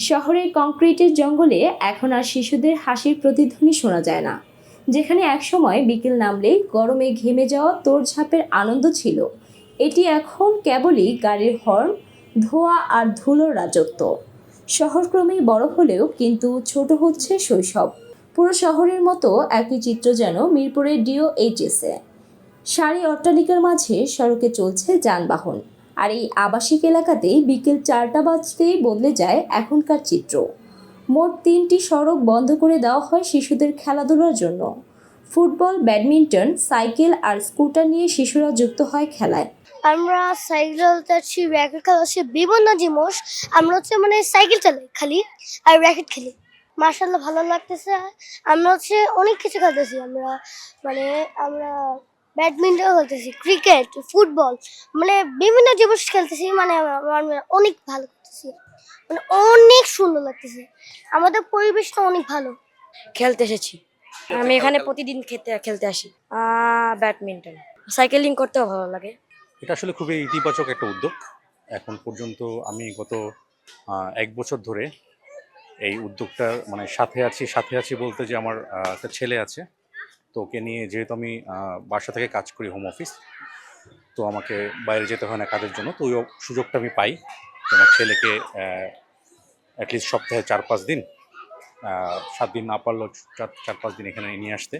শহরের কংক্রিটের জঙ্গলে এখন আর শিশুদের হাসির প্রতিধ্বনি শোনা যায় না। যেখানে একসময় বিকেল নামলেই গরমে ঘেমে যাওয়া তোড়ঝাঁপের আনন্দ ছিল, এটি এখন কেবলই গাড়ির হর্ন, ধোঁয়া আর ধুলোর রাজত্ব। শহর ক্রমেই বড় হলেও কিন্তু ছোট হচ্ছে শৈশব। পুরো শহরের মতো একই চিত্র যেন মিরপুরের DOHS-এ। সারি অট্টালিকার মাঝে সড়কে চলছে যানবাহন, আর এই আবাসিক এলাকাতেই বিকেল 4টা বাজতেই বদলে যায় এখনকার চিত্র। মোট 3টি সড়ক বন্ধ করে দেওয়া হয় শিশুদের খেলাধুলার জন্য। ফুটবল, ব্যাডমিন্টন, সাইকেল আর স্কুটার নিয়ে শিশুরা যুক্ত হয় খেলায়। আমরা সাইকেল চালাচ্ছি, র্যাকেট খেলাচ্ছি, বিভিন্ন জিনিস। আমরা মানে সাইকেল চালাই খালি আর র্যাকেট খেলি। মার্শাল্লাহ ভালো লাগতেছে। আমরা অনেক কিছু খেলতেছি। আমরা ব্যাডমিন্টন খেলতেছি, ক্রিকেট, ফুটবল, বিভিন্ন জিনিস খেলতেছি। অনেক ভালো করতেছি, অনেক সুন্দর লাগতেছে। আমাদের পরিবেশটা অনেক ভালো। খেলতে এসেছি। আমি এখানে প্রতিদিন খেলতে আসি। ব্যাডমিন্টন, সাইকেলিং করতেও ভালো লাগে। এটা আসলে খুবই ইতিবাচক একটা উদ্যোগ। এখন পর্যন্ত আমি গত 1 বছর ধরে এই উদ্যোগটার সাথে আছি বলতে যে আমার একটা ছেলে আছে, তো ওকে নিয়ে যেহেতু আমি বাসা থেকে কাজ করি, হোম অফিস, তো আমাকে বাইরে যেতে হয় না কাজের জন্য, তো ওই সুযোগটা আমি পাই যে আমার ছেলেকে অ্যাটলিস্ট সপ্তাহে 4-5 দিন, 7 দিন না পারলেও 4-5 দিন এখানে নিয়ে আসতে।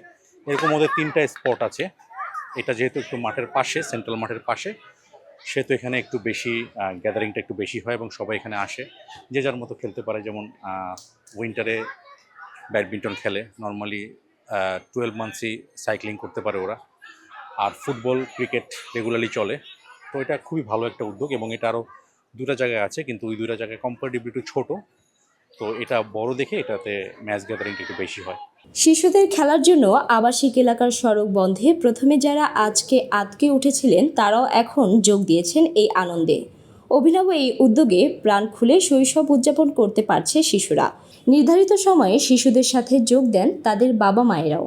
এরকম ওদের 3টা স্পট আছে। এটা যেহেতু একটু মাঠের পাশে, সেন্ট্রাল মাঠের পাশে, সেহেতু এখানে একটু বেশি গ্যাদারিংটা একটু বেশি হয় এবং সবাই এখানে আসে যে যার মতো খেলতে পারে। যেমন উইন্টারে ব্যাডমিন্টন খেলে, নর্মালি 12 মান্থসই সাইক্লিং করতে পারে ওরা, আর ফুটবল, ক্রিকেট রেগুলারলি চলে। তো এটা খুবই ভালো একটা উদ্যোগ এবং এটা আরও 2টা জায়গায় আছে, কিন্তু ওই 2টা জায়গায় কম্পারেটিভলি একটু ছোটো, তো এটা বড় দেখে এটাতে ম্যাচ গ্যাদারিংটা একটু বেশি হয়। শিশুদের খেলার জন্য আবাসিক এলাকার সড়ক বন্ধে প্রথমে যারা আজকে আতকে উঠেছিলেন, তারাও এখন যোগ দিয়েছেন এই আনন্দে। অভিনব এই উদ্যোগে প্রাণ খুলে শৈশব উদযাপন করতে পারছে শিশুরা। নির্ধারিত সময়ে শিশুদের সাথে যোগ দেন তাদের বাবা মায়েরাও।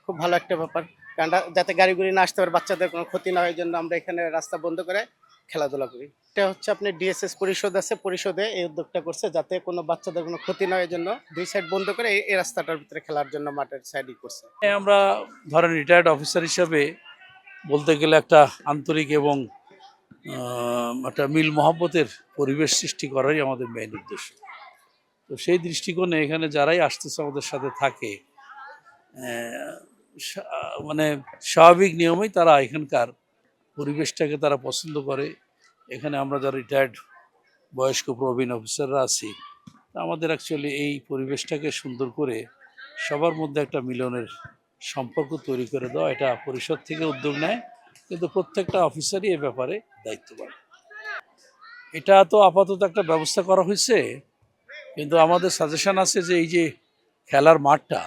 খুব ভালো একটা ব্যাপার, কারণ যাতে গাড়ি না আসতে পারে, বাচ্চাদের কোনো ক্ষতি না হয়, এই জন্য আমরা এখানে রাস্তা বন্ধ করে খেলাধুলা করি। এটা হচ্ছে আপনার DSS পরিষদ আছে, পরিষদে এই উদ্যোগটা করছে যাতে কোনো বাচ্চাদের কোনো ক্ষতি না হয়, এই জন্য 2 সাইড বন্ধ করে এই রাস্তাটার ভিতরে খেলার জন্য মাঠের সাইডই করছে। আমরা ধরেন রিটায়ার্ড অফিসার হিসাবে বলতে গেলে একটা আন্তরিক এবং একটা মিল মহব্বতের পরিবেশ সৃষ্টি করাই আমাদের মেইন উদ্দেশ্য। তো সেই দৃষ্টিকোণে এখানে যারাই আসতেছে আমাদের সাথে থাকে, মানে স্বাভাবিক নিয়মেই তারা এখানকার পরিবেশটাকে তারা পছন্দ করে। এখানে আমরা যারা রিটায়ার্ড বয়স্ক প্রবীণ অফিসাররা আছি, আমাদের অ্যাকচুয়ালি এই পরিবেশটাকে সুন্দর করে সবার মধ্যে একটা মিলনের সম্পর্ক তৈরি করে দেওয়া, এটা পরিষদ থেকে উদ্যোগ নেয়, কিন্তু প্রত্যেকটা অফিসারই এ ব্যাপারে দায়িত্ববান। এটা তো আপাতত একটা ব্যবস্থা করা হয়েছে, কিন্তু আমাদের সাজেশন আছে যে এই যে খেলার মাঠটা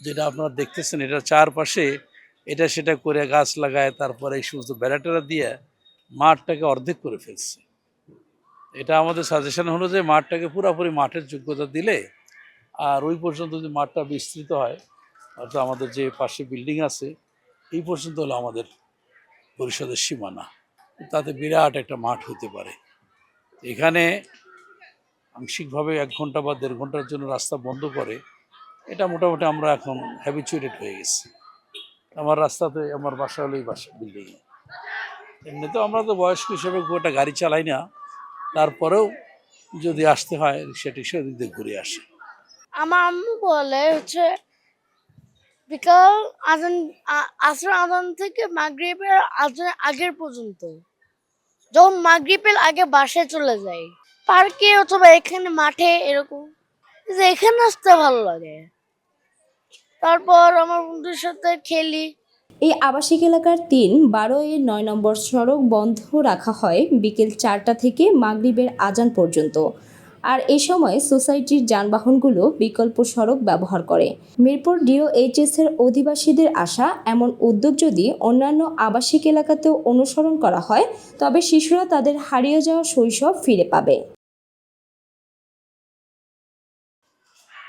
যেটা আপনারা দেখতেছেন, এটার চারপাশে এটা সেটা করে গাছ লাগায়, তারপরে এই সমস্ত বেড়াটেরা দিয়ে মাঠটাকে অর্ধেক করে ফেলছে। এটা আমাদের সাজেশন হলো যে মাঠটাকে পুরোপুরি মাঠের যোগ্যতা দিলে, আর ওই পর্যন্ত যদি মাঠটা বিস্তৃত হয়, অর্থাৎ আমাদের যে পাশে বিল্ডিং আছে এই পর্যন্ত হলো আমাদের পরিষদের সীমানা, তাতে বিরাট একটা মাঠ হতে পারে। এখানে আংশিকভাবে 1 ঘন্টা বা 1.5 ঘন্টার জন্য রাস্তা বন্ধ করে, এটা মোটামুটি আমরা এখন হ্যাবিচুয়েটেড হয়ে গেছি। আমার রাস্তাতে, আমার বাসা হলো এই বাসা বিল্ডিংয়ে। এমনিতেও আমরা তো বয়স্ক হিসেবে খুব একটা গাড়ি চালাই না, তারপরেও যদি আসতে হয় রিক্সা টিক্সা ওদিক দিয়ে ঘুরে আসে। আমার আম্মু বলে বিকাল আসর আজান থেকে মাগরিবের আজান আগের পর্যন্ত, যখন মাগরিবের আগে বাসায় চলে যাই, পার্কে অথবা এখানে মাঠে, এরকম যে এখানে আসতে ভালো লাগে। তারপর আমার বন্ধুদের সাথে খেলি। এই আবাসিক এলাকার 3, 12 এর 9 নম্বর সড়ক বন্ধ রাখা হয় বিকেল 4টা থেকে মাগরিবের আজান পর্যন্ত। আর এ সময় সোসাইটির যানবাহনগুলো বিকল্প সড়ক ব্যবহার করে। মিরপুর DOHS-এর অধিবাসীদের আশা, এমন উদ্যোগ যদি অন্যান্য আবাসিক এলাকাতেও অনুসরণ করা হয়, তবে শিশুরা তাদের হারিয়ে যাওয়া শৈশব ফিরে পাবে।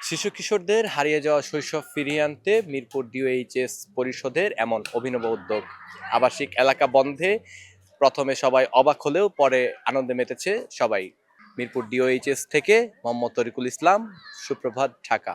শিশু কিশোরদের হারিয়ে যাওয়া শৈশব ফিরিয়ে আনতে মিরপুর DOHS পরিষদের এমন অভিনব উদ্যোগ। আবাসিক এলাকা বন্ধে প্রথমে সবাই অবাক হলেও পরে আনন্দে মেতেছে সবাই। মিরপুর ডিওএইচএস থেকে মোহাম্মদ তরিকুল ইসলাম, সুপ্রভাত, ঢাকা।